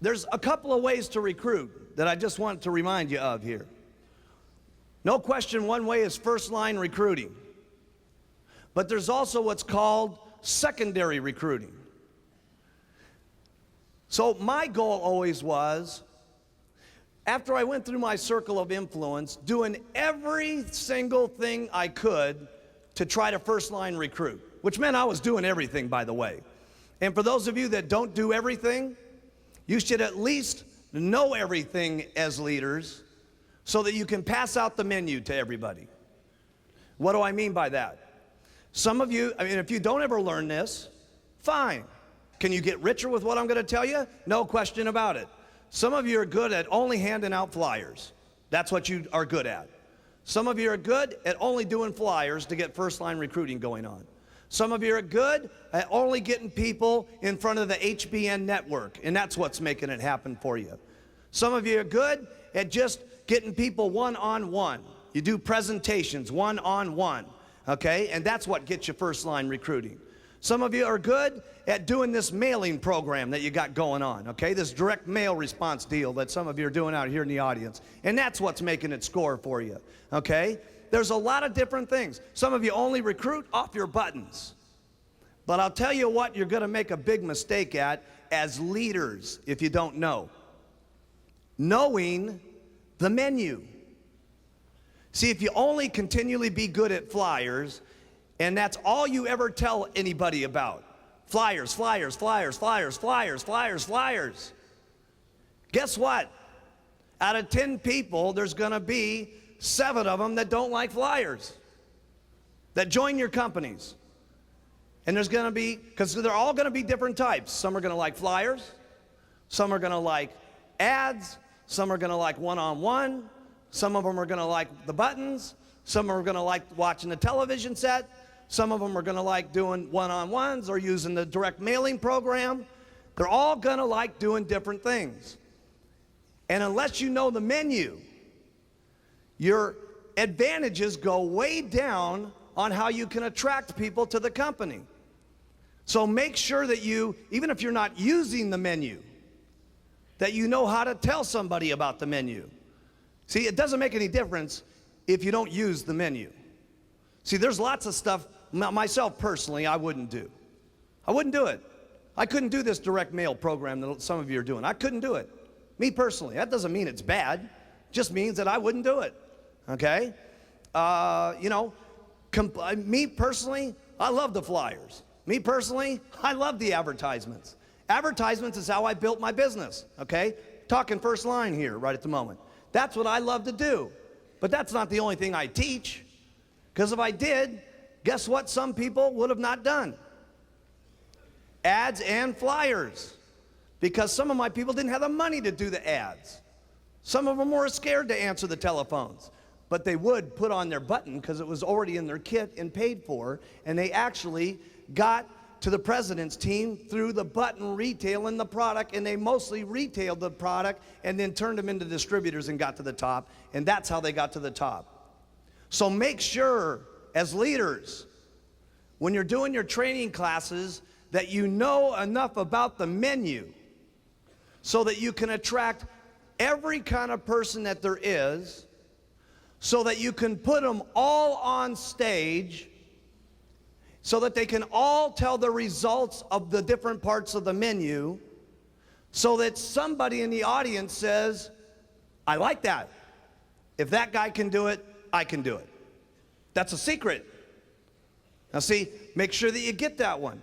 there's a couple of ways to recruit that I just want to remind you of here. No question, one way is first line recruiting. But there's also what's called secondary recruiting. So my goal always was, after I went through my circle of influence, doing every single thing I could to try to first line recruit, which meant I was doing everything, by the way. And for those of you that don't do everything, you should at least know everything as leaders so that you can pass out the menu to everybody. What do I mean by that? Some of you, if you don't ever learn this, fine. Can you get richer with what I'm going to tell you? No question about it. Some of you are good at only handing out flyers. That's what you are good at. Some of you are good at only doing flyers to get first line recruiting going on. Some of you are good at only getting people in front of the HBN network, and that's what's making it happen for you. Some of you are good at just getting people one-on-one. You do presentations one-on-one, okay? And that's what gets you first line recruiting. Some of you are good at doing this mailing program that you got going on, okay? This direct mail response deal that some of you are doing out here in the audience. And that's what's making it score for you, okay? There's a lot of different things. Some of you only recruit off your buttons. But I'll tell you what you're going to make a big mistake at as leaders if you don't know. Knowing the menu. See, if you only continually be good at flyers, and that's all you ever tell anybody about, flyers, flyers, flyers, flyers, flyers, flyers, flyers, guess what? Out of 10 people, there's going to be 7 of them that don't like flyers, that join your companies. And there's going to be, because they're all going to be different types. Some are going to like flyers, some are going to like ads, some are going to like one-on-one, some of them are going to like the buttons, some are going to like watching the television set, some of them are going to like doing one-on-ones or using the direct mailing program. They're all going to like doing different things. And unless you know the menu, your advantages go way down on how you can attract people to the company. So make sure that you, even if you're not using the menu, that you know how to tell somebody about the menu. See, it doesn't make any difference if you don't use the menu. See, there's lots of stuff, myself personally, I wouldn't do. I wouldn't do it. I couldn't do this direct mail program that some of you are doing. I couldn't do it. Me personally. That doesn't mean it's bad. It just means that I wouldn't do it. Okay? Me personally, I love the flyers. Me personally, I love the advertisements. Advertisements is how I built my business, okay? Talking first line here right at the moment. That's what I love to do. But that's not the only thing I teach. Because if I did, guess what some people would have not done? Ads and flyers. Because some of my people didn't have the money to do the ads. Some of them were scared to answer the telephones. But they would put on their button because it was already in their kit and paid for. And they actually got to the president's team through the button retailing the product, and they mostly retailed the product and then turned them into distributors and got to the top, and that's how they got to the top. So make sure, as leaders, when you're doing your training classes, that you know enough about the menu so that you can attract every kind of person that there is, so that you can put them all on stage, so that they can all tell the results of the different parts of the menu, so that somebody in the audience says, I like that. If that guy can do it, I can do it. That's a secret. Now see, make sure that you get that one.